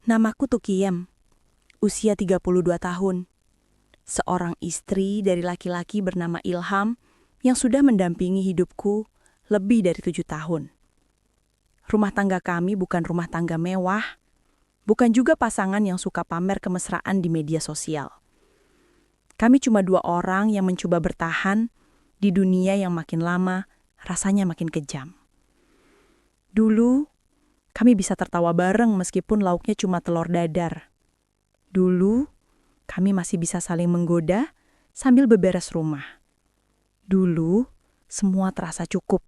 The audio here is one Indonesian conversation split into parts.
Namaku Tukiem, usia 32 tahun. Seorang istri dari laki-laki bernama Ilham yang sudah mendampingi hidupku lebih dari 7 tahun. Rumah tangga kami bukan rumah tangga mewah, bukan juga pasangan yang suka pamer kemesraan di media sosial. Kami cuma dua orang yang mencoba bertahan di dunia yang makin lama rasanya makin kejam. Dulu, kami bisa tertawa bareng meskipun lauknya cuma telur dadar. Dulu, kami masih bisa saling menggoda sambil beberes rumah. Dulu, semua terasa cukup.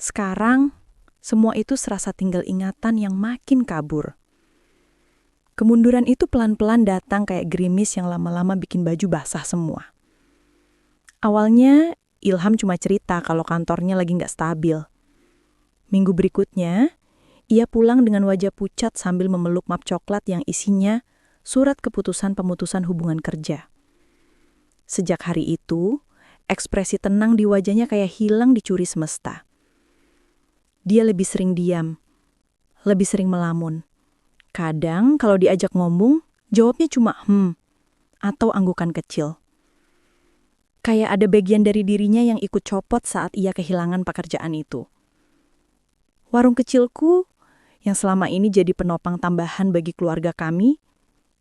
Sekarang, semua itu serasa tinggal ingatan yang makin kabur. Kemunduran itu pelan-pelan datang kayak gerimis yang lama-lama bikin baju basah semua. Awalnya, Ilham cuma cerita kalau kantornya lagi nggak stabil. Minggu berikutnya, ia pulang dengan wajah pucat sambil memeluk map coklat yang isinya surat keputusan pemutusan hubungan kerja. Sejak hari itu, ekspresi tenang di wajahnya kayak hilang dicuri semesta. Dia lebih sering diam, lebih sering melamun. Kadang kalau diajak ngomong, jawabnya cuma atau anggukan kecil. Kayak ada bagian dari dirinya yang ikut copot saat ia kehilangan pekerjaan itu. Warung kecilku yang selama ini jadi penopang tambahan bagi keluarga kami,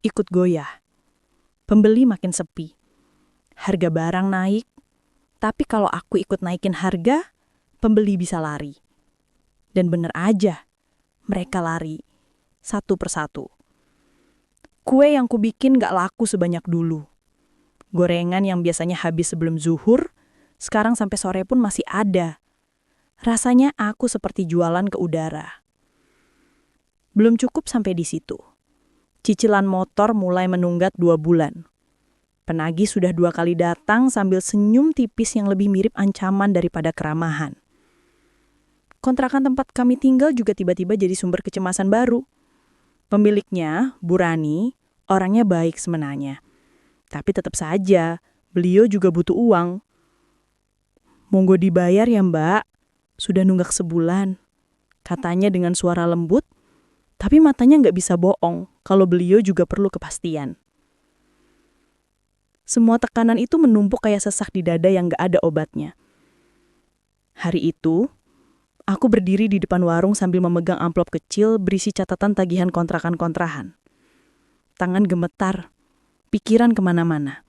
ikut goyah. Pembeli makin sepi. Harga barang naik, tapi kalau aku ikut naikin harga, pembeli bisa lari. Dan bener aja, mereka lari, satu persatu. Kue yang kubikin gak laku sebanyak dulu. Gorengan yang biasanya habis sebelum zuhur, sekarang sampai sore pun masih ada. Rasanya aku seperti jualan ke udara. Belum cukup sampai di situ. Cicilan motor mulai menunggak 2 bulan. Penagih sudah 2 kali datang sambil senyum tipis yang lebih mirip ancaman daripada keramahan. Kontrakan tempat kami tinggal juga tiba-tiba jadi sumber kecemasan baru. Pemiliknya, Bu Rani, orangnya baik sebenarnya. Tapi tetap saja, beliau juga butuh uang. Monggo dibayar ya Mbak, sudah nunggak sebulan. Katanya dengan suara lembut, tapi matanya nggak bisa bohong kalau beliau juga perlu kepastian. Semua tekanan itu menumpuk kayak sesak di dada yang nggak ada obatnya. Hari itu, aku berdiri di depan warung sambil memegang amplop kecil berisi catatan tagihan kontrakan-kontrakan. Tangan gemetar, pikiran kemana-mana.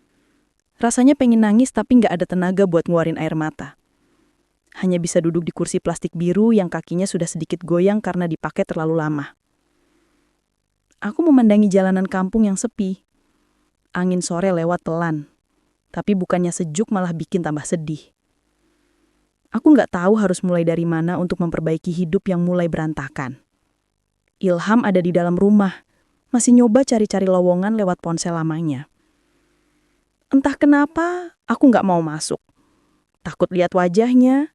Rasanya pengen nangis tapi nggak ada tenaga buat ngeluarin air mata. Hanya bisa duduk di kursi plastik biru yang kakinya sudah sedikit goyang karena dipakai terlalu lama. Aku memandangi jalanan kampung yang sepi. Angin sore lewat pelan, tapi bukannya sejuk malah bikin tambah sedih. Aku nggak tahu harus mulai dari mana untuk memperbaiki hidup yang mulai berantakan. Ilham ada di dalam rumah, masih nyoba cari-cari lowongan lewat ponsel lamanya. Entah kenapa, aku nggak mau masuk. Takut lihat wajahnya,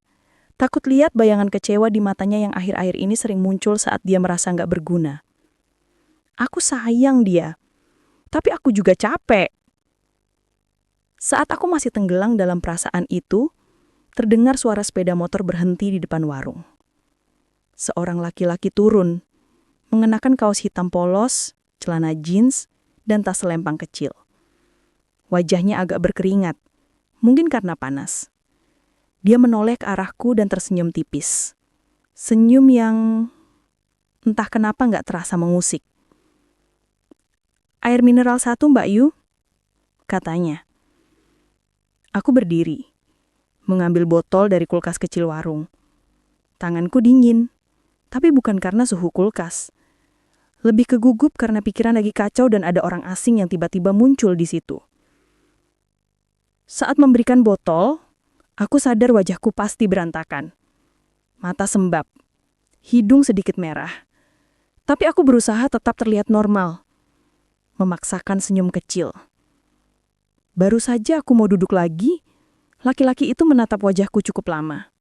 takut lihat bayangan kecewa di matanya yang akhir-akhir ini sering muncul saat dia merasa nggak berguna. Aku sayang dia, tapi aku juga capek. Saat aku masih tenggelam dalam perasaan itu, terdengar suara sepeda motor berhenti di depan warung. Seorang laki-laki turun, mengenakan kaos hitam polos, celana jeans, dan tas selempang kecil. Wajahnya agak berkeringat, mungkin karena panas. Dia menoleh ke arahku dan tersenyum tipis. Senyum yang entah kenapa nggak terasa mengusik. "Air mineral 1 Mbak Yu," katanya. Aku berdiri, mengambil botol dari kulkas kecil warung. Tanganku dingin, tapi bukan karena suhu kulkas. Lebih kegugup karena pikiran lagi kacau dan ada orang asing yang tiba-tiba muncul di situ. Saat memberikan botol, aku sadar wajahku pasti berantakan. Mata sembab, hidung sedikit merah. Tapi aku berusaha tetap terlihat normal. Memaksakan senyum kecil. Baru saja aku mau duduk lagi, laki-laki itu menatap wajahku cukup lama.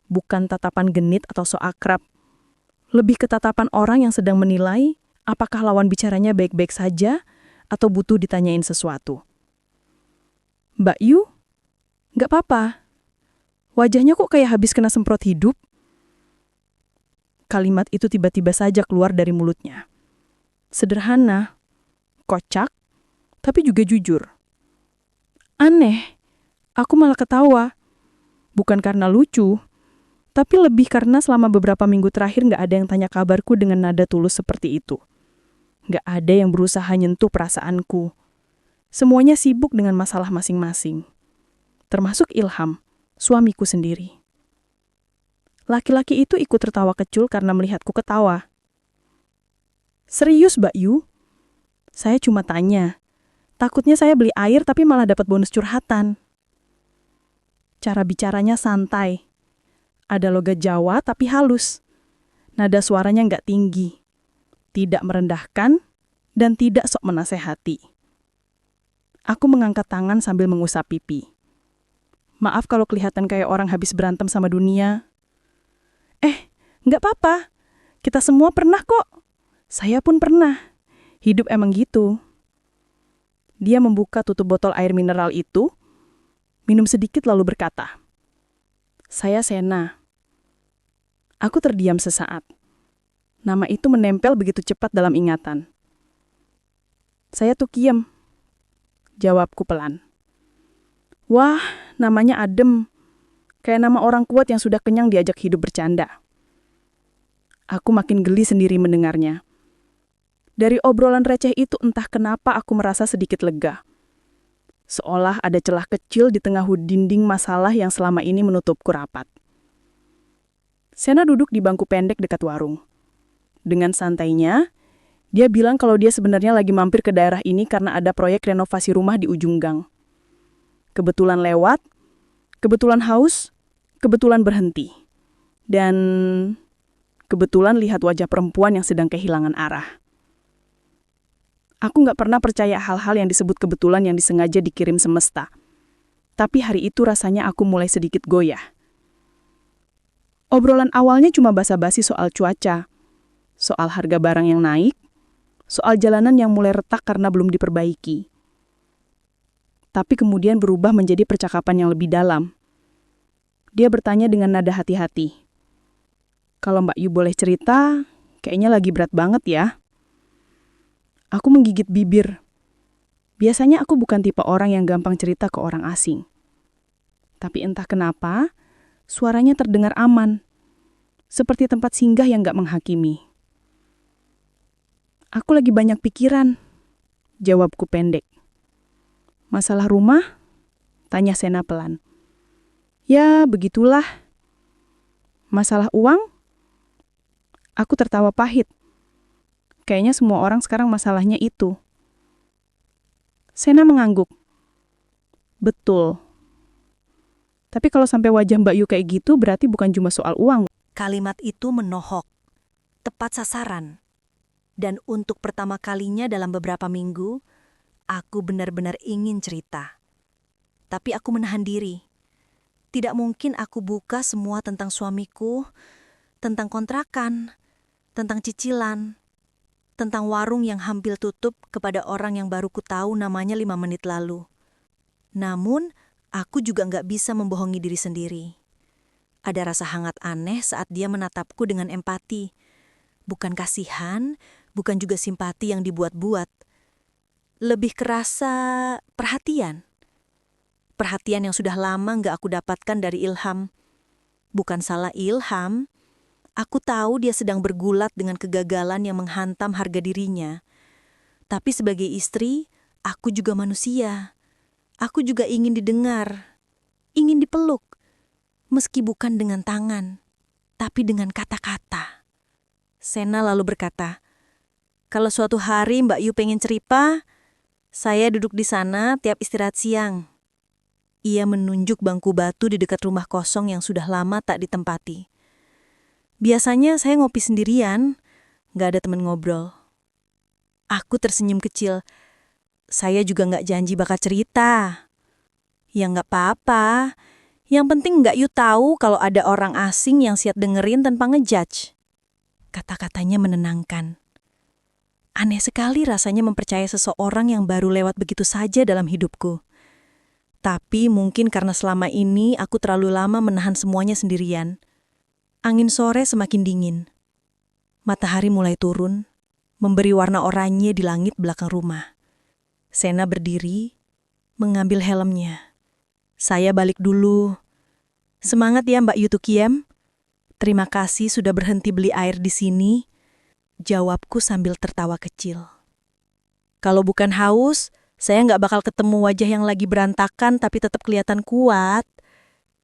Bukan tatapan genit atau so akrab. Lebih ke tatapan orang yang sedang menilai apakah lawan bicaranya baik-baik saja atau butuh ditanyain sesuatu. "Mbak Yu, nggak apa-apa. Wajahnya kok kayak habis kena semprot hidup?" Kalimat itu tiba-tiba saja keluar dari mulutnya. Sederhana, kocak, tapi juga jujur. Aneh, aku malah ketawa. Bukan karena lucu, tapi lebih karena selama beberapa minggu terakhir nggak ada yang tanya kabarku dengan nada tulus seperti itu. Nggak ada yang berusaha nyentuh perasaanku. Semuanya sibuk dengan masalah masing-masing. Termasuk Ilham, suamiku sendiri. Laki-laki itu ikut tertawa kecil karena melihatku ketawa. Serius, Mbak Yu? Saya cuma tanya. Takutnya saya beli air tapi malah dapat bonus curhatan. Cara bicaranya santai. Ada logat Jawa tapi halus. Nada suaranya nggak tinggi. Tidak merendahkan dan tidak sok menasehati. Aku mengangkat tangan sambil mengusap pipi. Maaf kalau kelihatan kayak orang habis berantem sama dunia. Nggak apa-apa. Kita semua pernah kok. Saya pun pernah. Hidup emang gitu. Dia membuka tutup botol air mineral itu, minum sedikit lalu berkata, "Saya Sena." Aku terdiam sesaat. Nama itu menempel begitu cepat dalam ingatan. "Saya Tukiem," jawabku pelan. Wah, namanya adem. Kayak nama orang kuat yang sudah kenyang diajak hidup bercanda. Aku makin geli sendiri mendengarnya. Dari obrolan receh itu entah kenapa aku merasa sedikit lega. Seolah ada celah kecil di tengah dinding masalah yang selama ini menutupku rapat. Sena duduk di bangku pendek dekat warung. Dengan santainya, dia bilang kalau dia sebenarnya lagi mampir ke daerah ini karena ada proyek renovasi rumah di ujung gang. Kebetulan lewat, kebetulan haus, kebetulan berhenti. Dan kebetulan lihat wajah perempuan yang sedang kehilangan arah. Aku nggak pernah percaya hal-hal yang disebut kebetulan yang disengaja dikirim semesta. Tapi hari itu rasanya aku mulai sedikit goyah. Obrolan awalnya cuma basa-basi soal cuaca, soal harga barang yang naik, soal jalanan yang mulai retak karena belum diperbaiki. Tapi kemudian berubah menjadi percakapan yang lebih dalam. Dia bertanya dengan nada hati-hati. "Kalau Mbak Yu boleh cerita, kayaknya lagi berat banget ya." Aku menggigit bibir. Biasanya aku bukan tipe orang yang gampang cerita ke orang asing. Tapi entah kenapa, suaranya terdengar aman. Seperti tempat singgah yang gak menghakimi. "Aku lagi banyak pikiran," jawabku pendek. "Masalah rumah?" tanya Sena pelan. "Ya, begitulah." "Masalah uang?" Aku tertawa pahit. Kayaknya semua orang sekarang masalahnya itu. Sena mengangguk. "Betul. Tapi kalau sampai wajah Mbak Yu kayak gitu berarti bukan cuma soal uang." Kalimat itu menohok, tepat sasaran. Dan untuk pertama kalinya dalam beberapa minggu, aku benar-benar ingin cerita. Tapi aku menahan diri. Tidak mungkin aku buka semua tentang suamiku, tentang kontrakan, tentang cicilan, tentang warung yang hampir tutup kepada orang yang baru ku tahu namanya 5 menit lalu. Namun, aku juga nggak bisa membohongi diri sendiri. Ada rasa hangat aneh saat dia menatapku dengan empati. Bukan kasihan, bukan juga simpati yang dibuat-buat. Lebih kerasa perhatian. Perhatian yang sudah lama nggak aku dapatkan dari Ilham. Bukan salah Ilham. Aku tahu dia sedang bergulat dengan kegagalan yang menghantam harga dirinya. Tapi sebagai istri, aku juga manusia. Aku juga ingin didengar, ingin dipeluk. Meski bukan dengan tangan, tapi dengan kata-kata. Sena lalu berkata, "Kalau suatu hari Mbak Yu pengen cerita, saya duduk di sana tiap istirahat siang." Ia menunjuk bangku batu di dekat rumah kosong yang sudah lama tak ditempati. Biasanya saya ngopi sendirian, gak ada teman ngobrol. Aku tersenyum kecil. Saya juga gak janji bakal cerita. Ya gak apa-apa. Yang penting Mbak Yu tahu kalau ada orang asing yang siap dengerin tanpa ngejudge. Kata-katanya menenangkan. Aneh sekali rasanya mempercayai seseorang yang baru lewat begitu saja dalam hidupku. Tapi mungkin karena selama ini aku terlalu lama menahan semuanya sendirian. Angin sore semakin dingin. Matahari mulai turun, memberi warna oranye di langit belakang rumah. Sena berdiri, mengambil helmnya. Saya balik dulu. Semangat ya Mbak Yutukiem. Terima kasih sudah berhenti beli air di sini. Jawabku sambil tertawa kecil. Kalau bukan haus, saya nggak bakal ketemu wajah yang lagi berantakan tapi tetap kelihatan kuat.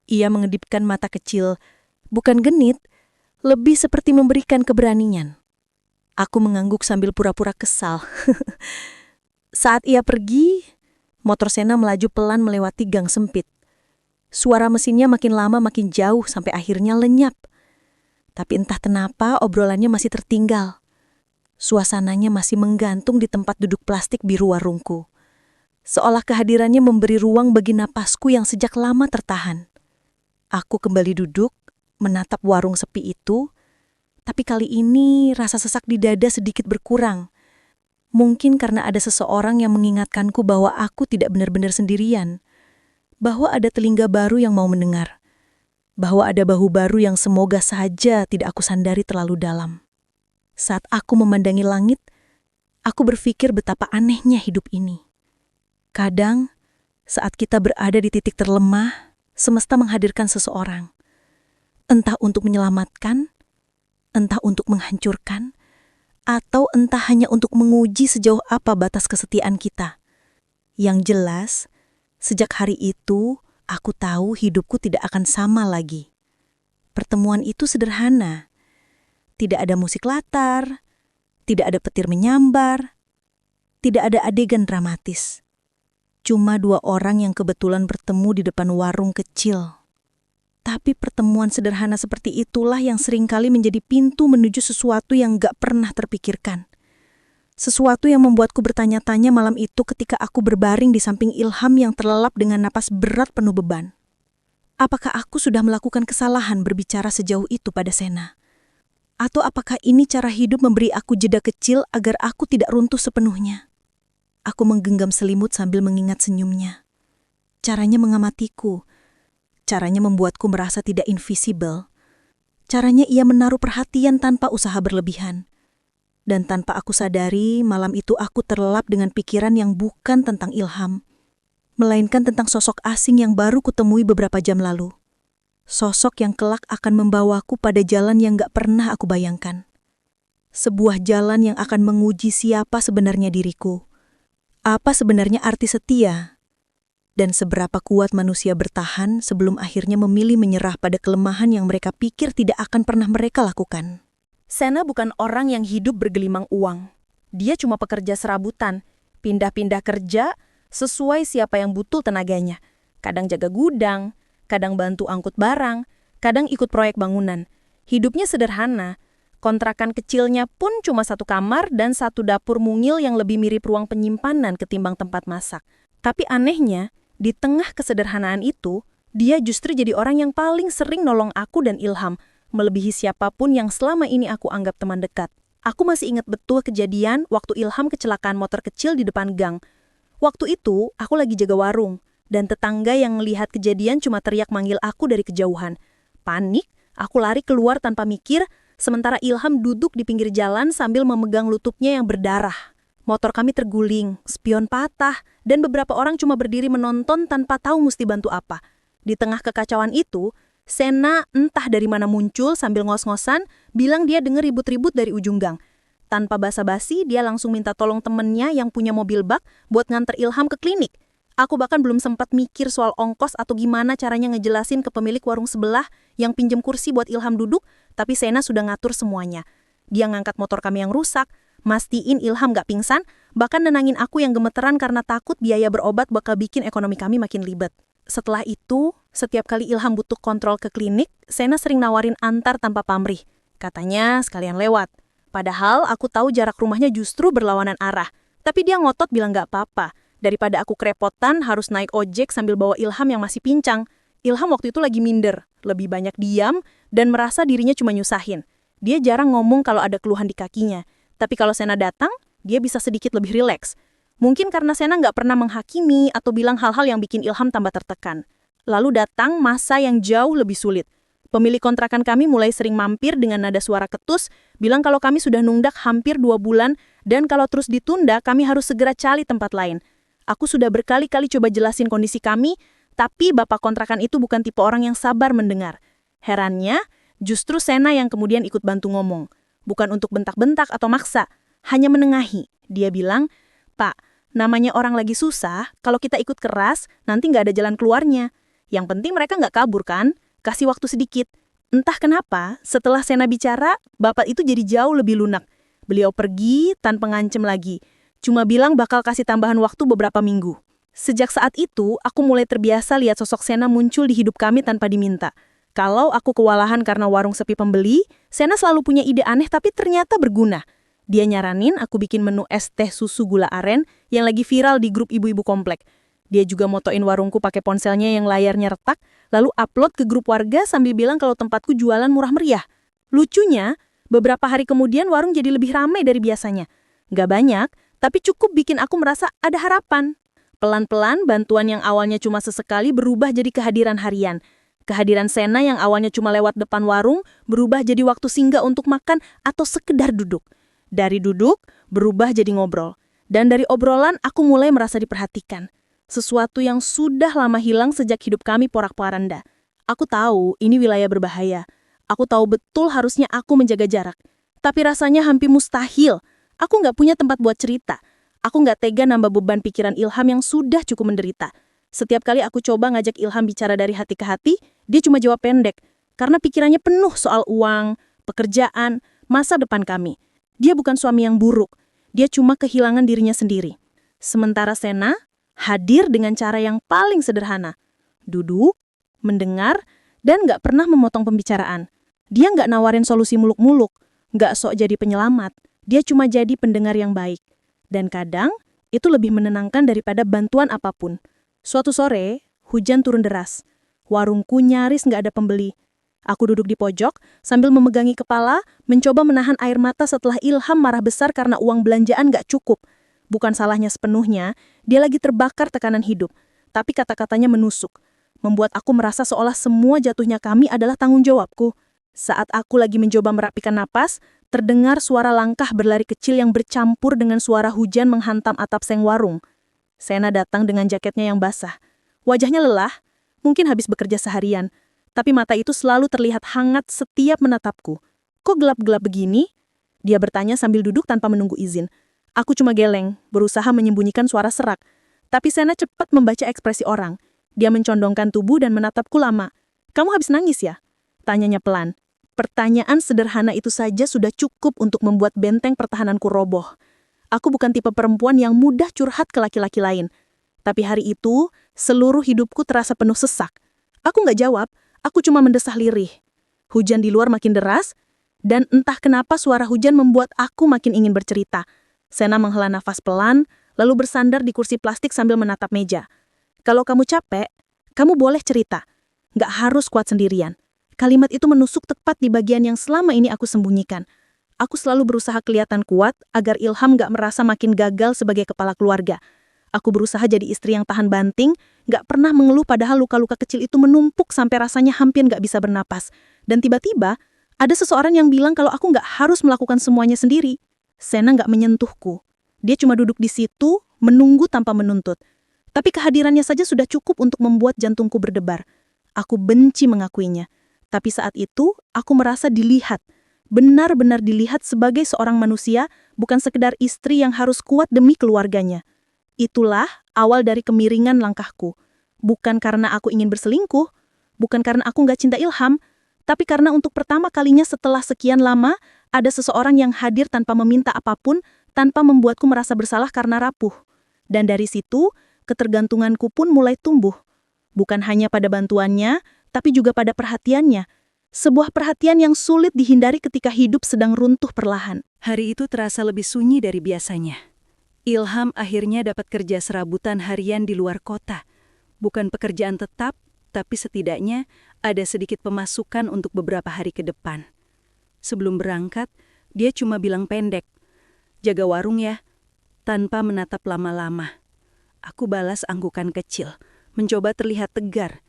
Ia mengedipkan mata kecil, bukan genit, lebih seperti memberikan keberanian. Aku mengangguk sambil pura-pura kesal. Saat ia pergi, motor Sena melaju pelan melewati gang sempit. Suara mesinnya makin lama makin jauh sampai akhirnya lenyap. Tapi entah kenapa obrolannya masih tertinggal. Suasananya masih menggantung di tempat duduk plastik biru warungku. Seolah kehadirannya memberi ruang bagi napasku yang sejak lama tertahan. Aku kembali duduk, menatap warung sepi itu, tapi kali ini rasa sesak di dada sedikit berkurang. Mungkin karena ada seseorang yang mengingatkanku bahwa aku tidak benar-benar sendirian. Bahwa ada telinga baru yang mau mendengar. Bahwa ada bahu baru yang semoga saja tidak aku sandari terlalu dalam. Saat aku memandangi langit, aku berpikir betapa anehnya hidup ini. Kadang, saat kita berada di titik terlemah, semesta menghadirkan seseorang. Entah untuk menyelamatkan, entah untuk menghancurkan, atau entah hanya untuk menguji sejauh apa batas kesetiaan kita. Yang jelas, sejak hari itu, aku tahu hidupku tidak akan sama lagi. Pertemuan itu sederhana. Tidak ada musik latar, tidak ada petir menyambar, tidak ada adegan dramatis. Cuma dua orang yang kebetulan bertemu di depan warung kecil. Tapi pertemuan sederhana seperti itulah yang seringkali menjadi pintu menuju sesuatu yang gak pernah terpikirkan. Sesuatu yang membuatku bertanya-tanya malam itu ketika aku berbaring di samping Ilham yang terlelap dengan napas berat penuh beban. Apakah aku sudah melakukan kesalahan berbicara sejauh itu pada Sena? Atau apakah ini cara hidup memberi aku jeda kecil agar aku tidak runtuh sepenuhnya? Aku menggenggam selimut sambil mengingat senyumnya. Caranya mengamatiku. Caranya membuatku merasa tidak invisible. Caranya ia menaruh perhatian tanpa usaha berlebihan. Dan tanpa aku sadari, malam itu aku terlelap dengan pikiran yang bukan tentang Ilham, melainkan tentang sosok asing yang baru kutemui beberapa jam lalu. Sosok yang kelak akan membawaku pada jalan yang gak pernah aku bayangkan. Sebuah jalan yang akan menguji siapa sebenarnya diriku. Apa sebenarnya arti setia? Dan seberapa kuat manusia bertahan sebelum akhirnya memilih menyerah pada kelemahan yang mereka pikir tidak akan pernah mereka lakukan. Sena bukan orang yang hidup bergelimang uang. Dia cuma pekerja serabutan, pindah-pindah kerja sesuai siapa yang butuh tenaganya. Kadang jaga gudang, kadang bantu angkut barang, kadang ikut proyek bangunan. Hidupnya sederhana. Kontrakan kecilnya pun cuma satu kamar dan satu dapur mungil yang lebih mirip ruang penyimpanan ketimbang tempat masak. Tapi anehnya, di tengah kesederhanaan itu, dia justru jadi orang yang paling sering nolong aku dan Ilham, melebihi siapapun yang selama ini aku anggap teman dekat. Aku masih ingat betul kejadian waktu Ilham kecelakaan motor kecil di depan gang. Waktu itu, aku lagi jaga warung. Dan tetangga yang melihat kejadian cuma teriak manggil aku dari kejauhan. Panik, aku lari keluar tanpa mikir, sementara Ilham duduk di pinggir jalan sambil memegang lututnya yang berdarah. Motor kami terguling, spion patah, dan beberapa orang cuma berdiri menonton tanpa tahu mesti bantu apa. Di tengah kekacauan itu, Sena entah dari mana muncul sambil ngos-ngosan, bilang dia dengar ribut-ribut dari ujung gang. Tanpa basa-basi, dia langsung minta tolong temennya yang punya mobil bak buat nganter Ilham ke klinik. Aku bahkan belum sempat mikir soal ongkos atau gimana caranya ngejelasin ke pemilik warung sebelah yang pinjem kursi buat Ilham duduk, tapi Sena sudah ngatur semuanya. Dia ngangkat motor kami yang rusak, mastiin Ilham gak pingsan, bahkan nenangin aku yang gemeteran karena takut biaya berobat bakal bikin ekonomi kami makin ribet. Setelah itu, setiap kali Ilham butuh kontrol ke klinik, Sena sering nawarin antar tanpa pamrih. Katanya sekalian lewat. Padahal aku tahu jarak rumahnya justru berlawanan arah. Tapi dia ngotot bilang gak apa-apa. Daripada aku kerepotan harus naik ojek sambil bawa Ilham yang masih pincang. Ilham waktu itu lagi minder, lebih banyak diam, dan merasa dirinya cuma nyusahin. Dia jarang ngomong kalau ada keluhan di kakinya. Tapi kalau Sena datang, dia bisa sedikit lebih rileks. Mungkin karena Sena nggak pernah menghakimi atau bilang hal-hal yang bikin Ilham tambah tertekan. Lalu datang masa yang jauh lebih sulit. Pemilik kontrakan kami mulai sering mampir dengan nada suara ketus, bilang kalau kami sudah nunggak hampir 2 bulan dan kalau terus ditunda kami harus segera cari tempat lain. Aku sudah berkali-kali coba jelasin kondisi kami, tapi bapak kontrakan itu bukan tipe orang yang sabar mendengar. Herannya, justru Sena yang kemudian ikut bantu ngomong. Bukan untuk bentak-bentak atau maksa, hanya menengahi. Dia bilang, "Pak, namanya orang lagi susah, kalau kita ikut keras, nanti nggak ada jalan keluarnya. Yang penting mereka nggak kabur kan? Kasih waktu sedikit." Entah kenapa, setelah Sena bicara, bapak itu jadi jauh lebih lunak. Beliau pergi tanpa ngancem lagi. Cuma bilang bakal kasih tambahan waktu beberapa minggu. Sejak saat itu, aku mulai terbiasa lihat sosok Sena muncul di hidup kami tanpa diminta. Kalau aku kewalahan karena warung sepi pembeli, Sena selalu punya ide aneh tapi ternyata berguna. Dia nyaranin aku bikin menu es teh susu gula aren yang lagi viral di grup ibu-ibu komplek. Dia juga motoin warungku pakai ponselnya yang layarnya retak, lalu upload ke grup warga sambil bilang kalau tempatku jualan murah meriah. Lucunya, beberapa hari kemudian warung jadi lebih ramai dari biasanya. Nggak banyak, tapi cukup bikin aku merasa ada harapan. Pelan-pelan, bantuan yang awalnya cuma sesekali berubah jadi kehadiran harian. Kehadiran Sena yang awalnya cuma lewat depan warung berubah jadi waktu singgah untuk makan atau sekedar duduk. Dari duduk, berubah jadi ngobrol. Dan dari obrolan, aku mulai merasa diperhatikan. Sesuatu yang sudah lama hilang sejak hidup kami porak-poranda. Aku tahu ini wilayah berbahaya. Aku tahu betul harusnya aku menjaga jarak. Tapi rasanya hampir mustahil. Aku nggak punya tempat buat cerita. Aku nggak tega nambah beban pikiran Ilham yang sudah cukup menderita. Setiap kali aku coba ngajak Ilham bicara dari hati ke hati, dia cuma jawab pendek. Karena pikirannya penuh soal uang, pekerjaan, masa depan kami. Dia bukan suami yang buruk. Dia cuma kehilangan dirinya sendiri. Sementara Sena hadir dengan cara yang paling sederhana. Duduk, mendengar, dan nggak pernah memotong pembicaraan. Dia nggak nawarin solusi muluk-muluk, nggak sok jadi penyelamat. Dia cuma jadi pendengar yang baik. Dan kadang, itu lebih menenangkan daripada bantuan apapun. Suatu sore, hujan turun deras. Warungku nyaris nggak ada pembeli. Aku duduk di pojok, sambil memegangi kepala, mencoba menahan air mata setelah Ilham marah besar karena uang belanjaan nggak cukup. Bukan salahnya sepenuhnya, dia lagi terbakar tekanan hidup. Tapi kata-katanya menusuk. Membuat aku merasa seolah semua jatuhnya kami adalah tanggung jawabku. Saat aku lagi mencoba merapikan napas, terdengar suara langkah berlari kecil yang bercampur dengan suara hujan menghantam atap seng warung. Sena datang dengan jaketnya yang basah. Wajahnya lelah, mungkin habis bekerja seharian, tapi mata itu selalu terlihat hangat setiap menatapku. "Kok gelap-gelap begini?" Dia bertanya sambil duduk tanpa menunggu izin. Aku cuma geleng, berusaha menyembunyikan suara serak. Tapi Sena cepat membaca ekspresi orang. Dia mencondongkan tubuh dan menatapku lama. "Kamu habis nangis ya?" Tanyanya pelan. Pertanyaan sederhana itu saja sudah cukup untuk membuat benteng pertahananku roboh. Aku bukan tipe perempuan yang mudah curhat ke laki-laki lain. Tapi hari itu, seluruh hidupku terasa penuh sesak. Aku nggak jawab, aku cuma mendesah lirih. Hujan di luar makin deras, dan entah kenapa suara hujan membuat aku makin ingin bercerita. Sena menghela nafas pelan, lalu bersandar di kursi plastik sambil menatap meja. "Kalau kamu capek, kamu boleh cerita. Nggak harus kuat sendirian." Kalimat itu menusuk tepat di bagian yang selama ini aku sembunyikan. Aku selalu berusaha kelihatan kuat agar Ilham nggak merasa makin gagal sebagai kepala keluarga. Aku berusaha jadi istri yang tahan banting, nggak pernah mengeluh padahal luka-luka kecil itu menumpuk sampai rasanya hampir nggak bisa bernapas. Dan tiba-tiba, ada seseorang yang bilang kalau aku nggak harus melakukan semuanya sendiri. Sena nggak menyentuhku. Dia cuma duduk di situ, menunggu tanpa menuntut. Tapi kehadirannya saja sudah cukup untuk membuat jantungku berdebar. Aku benci mengakuinya. Tapi saat itu, aku merasa dilihat. Benar-benar dilihat sebagai seorang manusia, bukan sekedar istri yang harus kuat demi keluarganya. Itulah awal dari kemiringan langkahku. Bukan karena aku ingin berselingkuh, bukan karena aku nggak cinta Ilham, tapi karena untuk pertama kalinya setelah sekian lama, ada seseorang yang hadir tanpa meminta apapun, tanpa membuatku merasa bersalah karena rapuh. Dan dari situ, ketergantunganku pun mulai tumbuh. Bukan hanya pada bantuannya, tapi juga pada perhatiannya. Sebuah perhatian yang sulit dihindari ketika hidup sedang runtuh perlahan. Hari itu terasa lebih sunyi dari biasanya. Ilham akhirnya dapat kerja serabutan harian di luar kota. Bukan pekerjaan tetap, tapi setidaknya ada sedikit pemasukan untuk beberapa hari ke depan. Sebelum berangkat, dia cuma bilang pendek, "Jaga warung ya," tanpa menatap lama-lama. Aku balas anggukan kecil, mencoba terlihat tegar.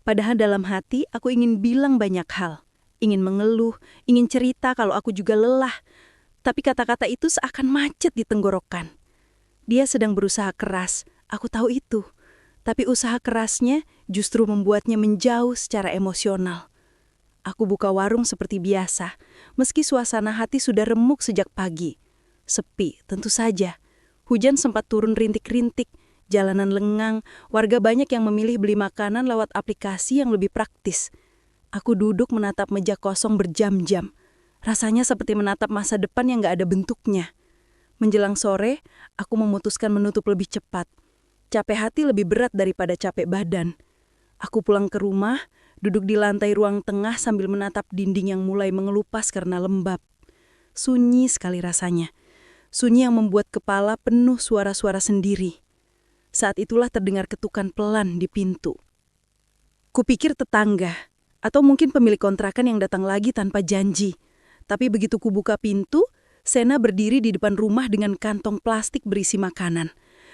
Padahal dalam hati aku ingin bilang banyak hal. Ingin mengeluh, ingin cerita kalau aku juga lelah. Tapi kata-kata itu seakan macet di tenggorokan. Dia sedang berusaha keras, aku tahu itu. Tapi usaha kerasnya justru membuatnya menjauh secara emosional. Aku buka warung seperti biasa, meski suasana hati sudah remuk sejak pagi. Sepi, tentu saja. Hujan sempat turun rintik-rintik, jalanan lengang, warga banyak yang memilih beli makanan lewat aplikasi yang lebih praktis. Aku duduk menatap meja kosong berjam-jam. Rasanya seperti menatap masa depan yang gak ada bentuknya. Menjelang sore, aku memutuskan menutup lebih cepat. Capek hati lebih berat daripada capek badan. Aku pulang ke rumah, duduk di lantai ruang tengah sambil menatap dinding yang mulai mengelupas karena lembab. Sunyi sekali rasanya. Sunyi yang membuat kepala penuh suara-suara sendiri. Saat itulah terdengar ketukan pelan di pintu. Kupikir tetangga, atau mungkin pemilik kontrakan yang datang lagi tanpa janji. Tapi begitu kubuka pintu, Sena berdiri di depan rumah dengan kantong plastik berisi makanan.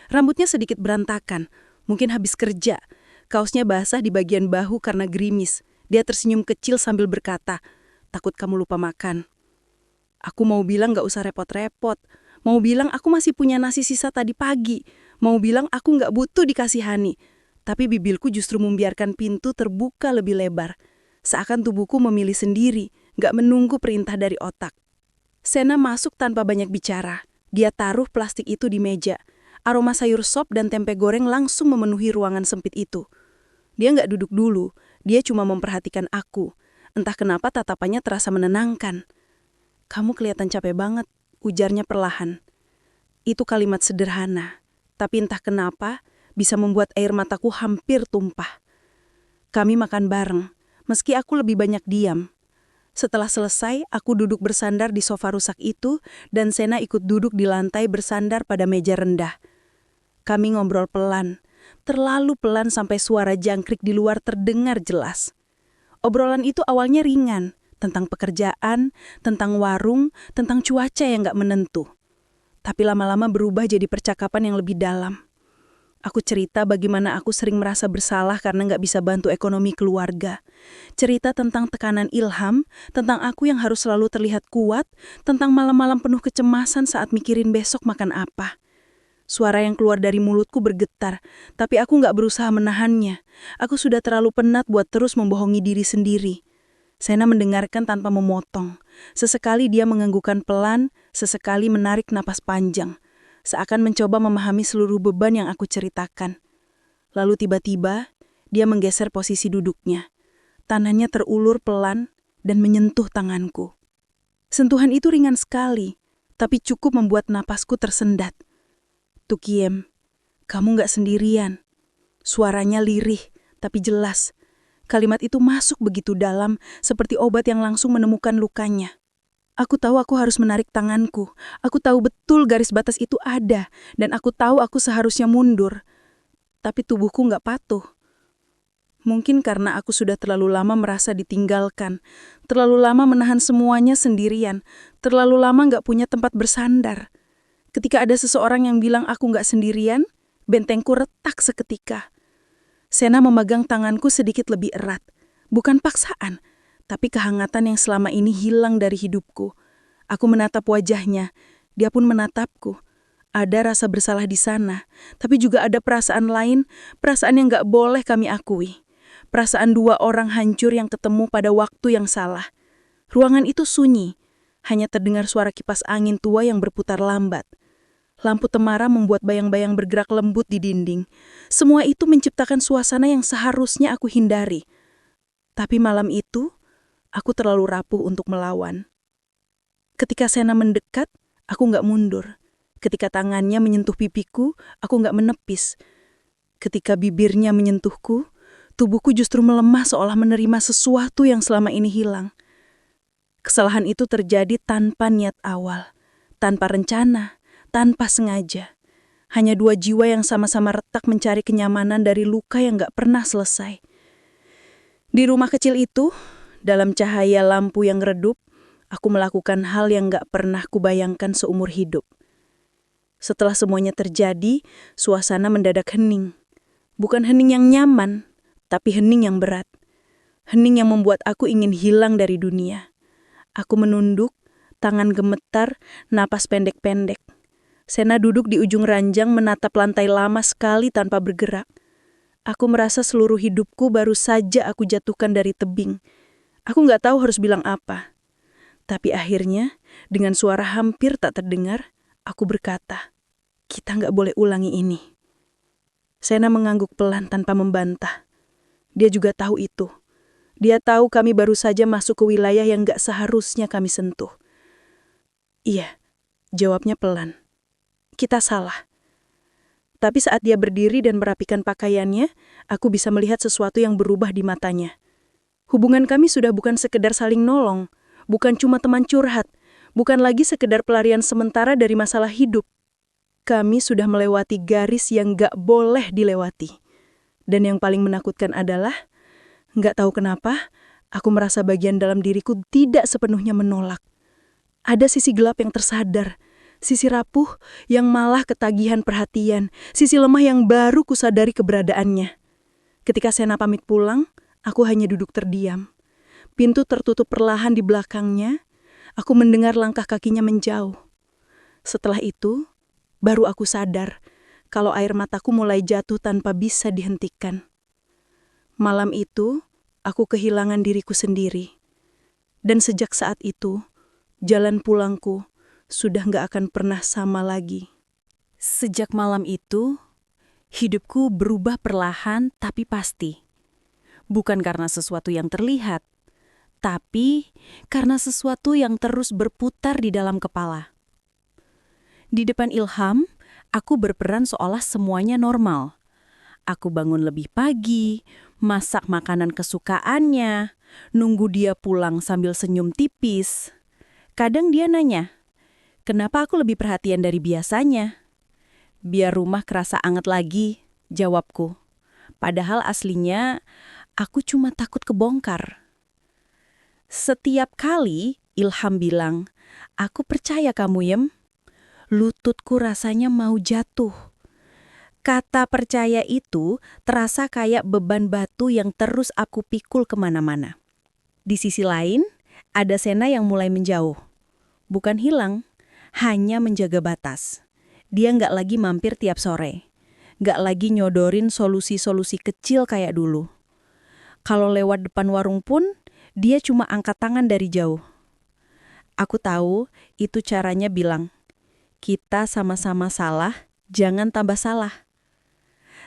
Rambutnya sedikit berantakan, mungkin habis kerja. Kaosnya basah di bagian bahu karena gerimis. Dia tersenyum kecil sambil berkata, "Takut kamu lupa makan." Aku mau bilang gak usah repot-repot. Mau bilang aku masih punya nasi sisa tadi pagi. Mau bilang aku gak butuh dikasihani. Tapi bibirku justru membiarkan pintu terbuka lebih lebar. Seakan tubuhku memilih sendiri, gak menunggu perintah dari otak. Sena masuk tanpa banyak bicara. Dia taruh plastik itu di meja. Aroma sayur sop dan tempe goreng langsung memenuhi ruangan sempit itu. Dia nggak duduk dulu, dia cuma memperhatikan aku. Entah kenapa tatapannya terasa menenangkan. "Kamu kelihatan capek banget," ujarnya perlahan. Itu kalimat sederhana, tapi entah kenapa bisa membuat air mataku hampir tumpah. Kami makan bareng, meski aku lebih banyak diam. Setelah selesai, aku duduk bersandar di sofa rusak itu dan Sena ikut duduk di lantai bersandar pada meja rendah. Kami ngobrol pelan, terlalu pelan sampai suara jangkrik di luar terdengar jelas. Obrolan itu awalnya ringan, tentang pekerjaan, tentang warung, tentang cuaca yang gak menentu. Tapi lama-lama berubah jadi percakapan yang lebih dalam. Aku cerita bagaimana aku sering merasa bersalah karena gak bisa bantu ekonomi keluarga. Cerita tentang tekanan Ilham, tentang aku yang harus selalu terlihat kuat, tentang malam-malam penuh kecemasan saat mikirin besok makan apa. Suara yang keluar dari mulutku bergetar, tapi aku gak berusaha menahannya. Aku sudah terlalu penat buat terus membohongi diri sendiri. Sena mendengarkan tanpa memotong. Sesekali dia menganggukkan pelan, sesekali menarik napas panjang. Seakan mencoba memahami seluruh beban yang aku ceritakan. Lalu tiba-tiba, dia menggeser posisi duduknya. Tangannya terulur pelan dan menyentuh tanganku. Sentuhan itu ringan sekali, tapi cukup membuat napasku tersendat. "Tukiem, kamu gak sendirian." Suaranya lirih, tapi jelas. Kalimat itu masuk begitu dalam, seperti obat yang langsung menemukan lukanya. Aku tahu aku harus menarik tanganku. Aku tahu betul garis batas itu ada, dan aku tahu aku seharusnya mundur. Tapi tubuhku gak patuh. Mungkin karena aku sudah terlalu lama merasa ditinggalkan, terlalu lama menahan semuanya sendirian, terlalu lama gak punya tempat bersandar. Ketika ada seseorang yang bilang aku gak sendirian, bentengku retak seketika. Sena memegang tanganku sedikit lebih erat. Bukan paksaan, tapi kehangatan yang selama ini hilang dari hidupku. Aku menatap wajahnya, dia pun menatapku. Ada rasa bersalah di sana, tapi juga ada perasaan lain, perasaan yang gak boleh kami akui. Perasaan dua orang hancur yang ketemu pada waktu yang salah. Ruangan itu sunyi, hanya terdengar suara kipas angin tua yang berputar lambat. Lampu temara membuat bayang-bayang bergerak lembut di dinding. Semua itu menciptakan suasana yang seharusnya aku hindari. Tapi malam itu, aku terlalu rapuh untuk melawan. Ketika Sena mendekat, aku gak mundur. Ketika tangannya menyentuh pipiku, aku gak menepis. Ketika bibirnya menyentuhku, tubuhku justru melemah seolah menerima sesuatu yang selama ini hilang. Kesalahan itu terjadi tanpa niat awal, tanpa rencana, tanpa sengaja. Hanya dua jiwa yang sama-sama retak mencari kenyamanan dari luka yang gak pernah selesai. Di rumah kecil itu, dalam cahaya lampu yang redup, aku melakukan hal yang gak pernah kubayangkan seumur hidup. Setelah semuanya terjadi, suasana mendadak hening. Bukan hening yang nyaman, tapi hening yang berat. Hening yang membuat aku ingin hilang dari dunia. Aku menunduk, tangan gemetar, napas pendek-pendek. Sena duduk di ujung ranjang menatap lantai lama sekali tanpa bergerak. Aku merasa seluruh hidupku baru saja aku jatuhkan dari tebing. Aku nggak tahu harus bilang apa. Tapi akhirnya, dengan suara hampir tak terdengar, aku berkata, kita nggak boleh ulangi ini. Sena mengangguk pelan tanpa membantah. Dia juga tahu itu. Dia tahu kami baru saja masuk ke wilayah yang nggak seharusnya kami sentuh. Iya, jawabnya pelan. Kita salah. Tapi saat dia berdiri dan merapikan pakaiannya, aku bisa melihat sesuatu yang berubah di matanya. Hubungan kami sudah bukan sekedar saling nolong, bukan cuma teman curhat, bukan lagi sekedar pelarian sementara dari masalah hidup. Kami sudah melewati garis yang gak boleh dilewati. Dan yang paling menakutkan adalah, gak tahu kenapa, aku merasa bagian dalam diriku tidak sepenuhnya menolak. Ada sisi gelap yang tersadar, sisi rapuh yang malah ketagihan perhatian, sisi lemah yang baru kusadari keberadaannya. Ketika Sena pamit pulang, aku hanya duduk terdiam. Pintu tertutup perlahan di belakangnya, aku mendengar langkah kakinya menjauh. Setelah itu, baru aku sadar kalau air mataku mulai jatuh tanpa bisa dihentikan. Malam itu, aku kehilangan diriku sendiri. Dan sejak saat itu, jalan pulangku sudah gak akan pernah sama lagi. Sejak malam itu, hidupku berubah perlahan tapi pasti. Bukan karena sesuatu yang terlihat, tapi karena sesuatu yang terus berputar di dalam kepala. Di depan Ilham, aku berperan seolah semuanya normal. Aku bangun lebih pagi, masak makanan kesukaannya, nunggu dia pulang sambil senyum tipis. Kadang dia nanya, kenapa aku lebih perhatian dari biasanya? Biar rumah kerasa anget lagi, jawabku. Padahal aslinya, aku cuma takut kebongkar. Setiap kali Ilham bilang, aku percaya kamu, Yem. Lututku rasanya mau jatuh. Kata percaya itu terasa kayak beban batu yang terus aku pikul kemana-mana. Di sisi lain, ada Sena yang mulai menjauh. Bukan hilang, hanya menjaga batas. Dia nggak lagi mampir tiap sore. Nggak lagi nyodorin solusi-solusi kecil kayak dulu. Kalau lewat depan warung pun, dia cuma angkat tangan dari jauh. Aku tahu itu caranya bilang, kita sama-sama salah, jangan tambah salah.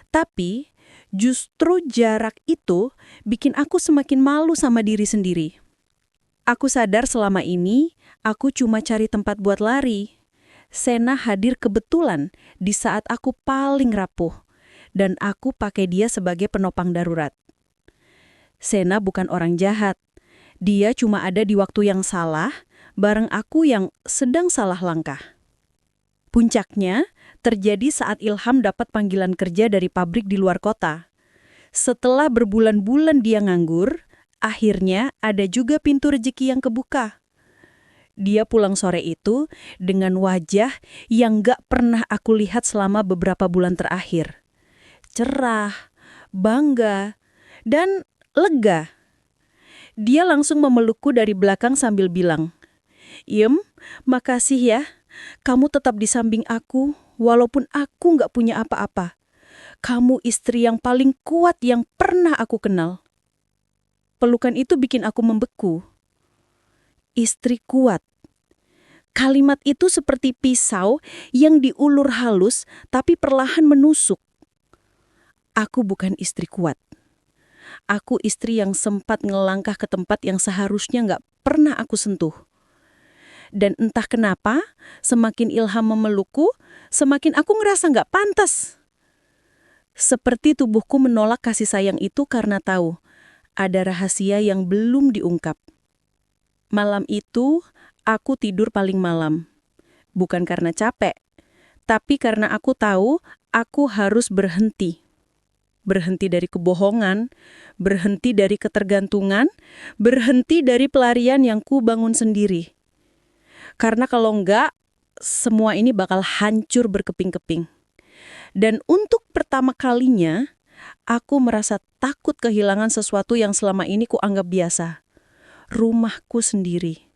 Tapi justru jarak itu bikin aku semakin malu sama diri sendiri. Aku sadar selama ini aku cuma cari tempat buat lari. Sena hadir kebetulan di saat aku paling rapuh, dan aku pakai dia sebagai penopang darurat. Sena bukan orang jahat. Dia cuma ada di waktu yang salah, bareng aku yang sedang salah langkah. Puncaknya terjadi saat Ilham dapat panggilan kerja dari pabrik di luar kota. Setelah berbulan-bulan dia nganggur, akhirnya ada juga pintu rezeki yang kebuka. Dia pulang sore itu dengan wajah yang gak pernah aku lihat selama beberapa bulan terakhir. Cerah, bangga, dan lega. Dia langsung memelukku dari belakang sambil bilang, Yem, makasih ya. Kamu tetap di samping aku, walaupun aku nggak punya apa-apa. Kamu istri yang paling kuat yang pernah aku kenal. Pelukan itu bikin aku membeku. Istri kuat. Kalimat itu seperti pisau yang diulur halus, tapi perlahan menusuk. Aku bukan istri kuat. Aku istri yang sempat ngelangkah ke tempat yang seharusnya nggak pernah aku sentuh. Dan entah kenapa, semakin Ilham memelukku, semakin aku ngerasa nggak pantas. Seperti tubuhku menolak kasih sayang itu karena tahu, ada rahasia yang belum diungkap. Malam itu, aku tidur paling malam. Bukan karena capek, tapi karena aku tahu aku harus berhenti. Berhenti dari kebohongan, berhenti dari ketergantungan, berhenti dari pelarian yang ku bangun sendiri. Karena kalau enggak, semua ini bakal hancur berkeping-keping. Dan untuk pertama kalinya, Aku merasa takut kehilangan sesuatu yang selama ini kuanggap biasa. Rumahku sendiri.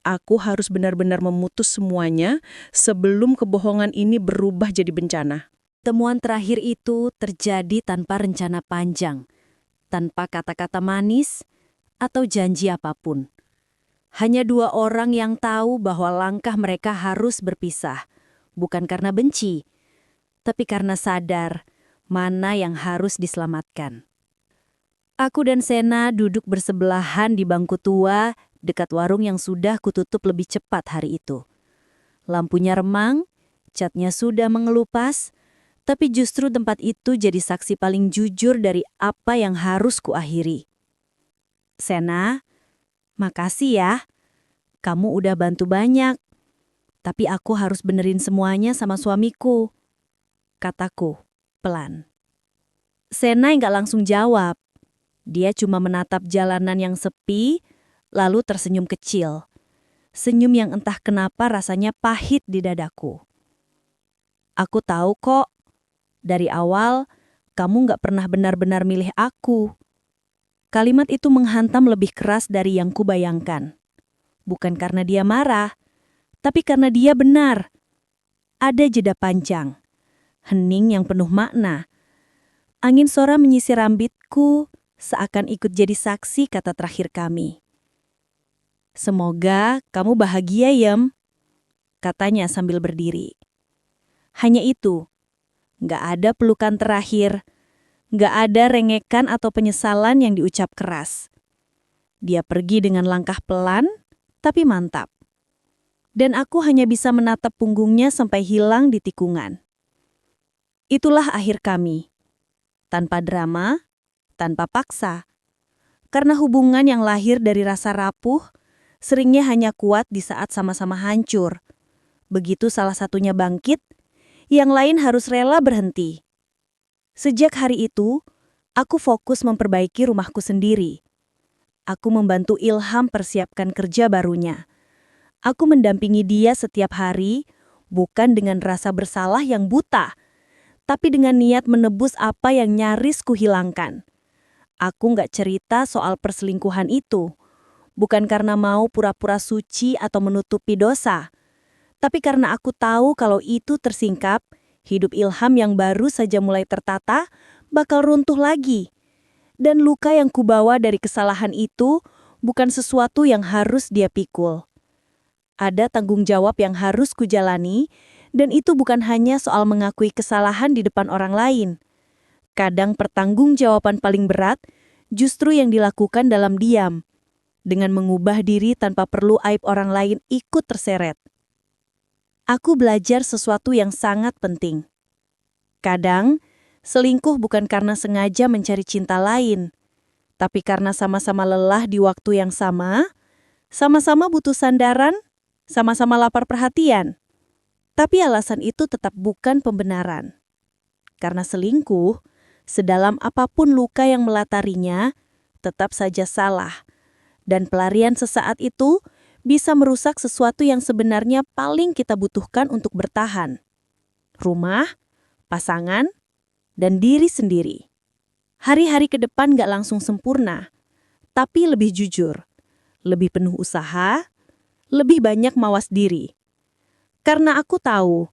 Aku harus benar-benar memutus semuanya sebelum kebohongan ini berubah jadi bencana. Temuan terakhir itu terjadi tanpa rencana panjang, tanpa kata-kata manis atau janji apapun. Hanya dua orang yang tahu bahwa langkah mereka harus berpisah, bukan karena benci, tapi karena sadar mana yang harus diselamatkan. Aku dan Sena duduk bersebelahan di bangku tua dekat warung yang sudah kututup lebih cepat hari itu. Lampunya remang, catnya sudah mengelupas, tapi justru tempat itu jadi saksi paling jujur dari apa yang harus kuakhiri. Sena, makasih ya. Kamu udah bantu banyak. Tapi aku harus benerin semuanya sama suamiku, kataku pelan. Sena nggak langsung jawab. Dia cuma menatap jalanan yang sepi, lalu tersenyum kecil. Senyum yang entah kenapa rasanya pahit di dadaku. Aku tahu kok, dari awal kamu nggak pernah benar-benar milih aku. Kalimat itu menghantam lebih keras dari yang kubayangkan. Bukan karena dia marah, tapi karena dia benar. Ada jeda panjang, hening yang penuh makna. Angin sora menyisir rambutku, seakan ikut jadi saksi kata terakhir kami. Semoga kamu bahagia, Yem, katanya sambil berdiri. Hanya itu, gak ada pelukan terakhir, gak ada rengekan atau penyesalan yang diucap keras. Dia pergi dengan langkah pelan, tapi mantap. Dan aku hanya bisa menatap punggungnya sampai hilang di tikungan. Itulah akhir kami. Tanpa drama, tanpa paksa. Karena hubungan yang lahir dari rasa rapuh, seringnya hanya kuat di saat sama-sama hancur. Begitu salah satunya bangkit, yang lain harus rela berhenti. Sejak hari itu, aku fokus memperbaiki rumahku sendiri. Aku membantu Ilham persiapkan kerja barunya. Aku mendampingi dia setiap hari, bukan dengan rasa bersalah yang buta, tapi dengan niat menebus apa yang nyaris kuhilangkan. Aku nggak cerita soal perselingkuhan itu, bukan karena mau pura-pura suci atau menutupi dosa, tapi karena aku tahu kalau itu tersingkap, hidup Ilham yang baru saja mulai tertata bakal runtuh lagi. Dan luka yang kubawa dari kesalahan itu bukan sesuatu yang harus dia pikul. Ada tanggung jawab yang harus kujalani, dan itu bukan hanya soal mengakui kesalahan di depan orang lain. Kadang pertanggungjawaban paling berat justru yang dilakukan dalam diam, dengan mengubah diri tanpa perlu aib orang lain ikut terseret. Aku belajar sesuatu yang sangat penting. Kadang, selingkuh bukan karena sengaja mencari cinta lain, tapi karena sama-sama lelah di waktu yang sama-sama butuh sandaran, sama-sama lapar perhatian. Tapi alasan itu tetap bukan pembenaran. Karena selingkuh, sedalam apapun luka yang melatarinya, tetap saja salah. Dan pelarian sesaat itu bisa merusak sesuatu yang sebenarnya paling kita butuhkan untuk bertahan. Rumah, pasangan, dan diri sendiri. Hari-hari ke depan gak langsung sempurna, tapi lebih jujur, lebih penuh usaha, lebih banyak mawas diri. Karena aku tahu,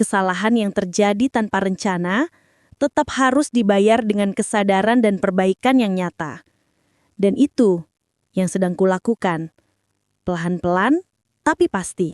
kesalahan yang terjadi tanpa rencana tetap harus dibayar dengan kesadaran dan perbaikan yang nyata. Dan itu yang sedang kulakukan, pelan-pelan tapi pasti.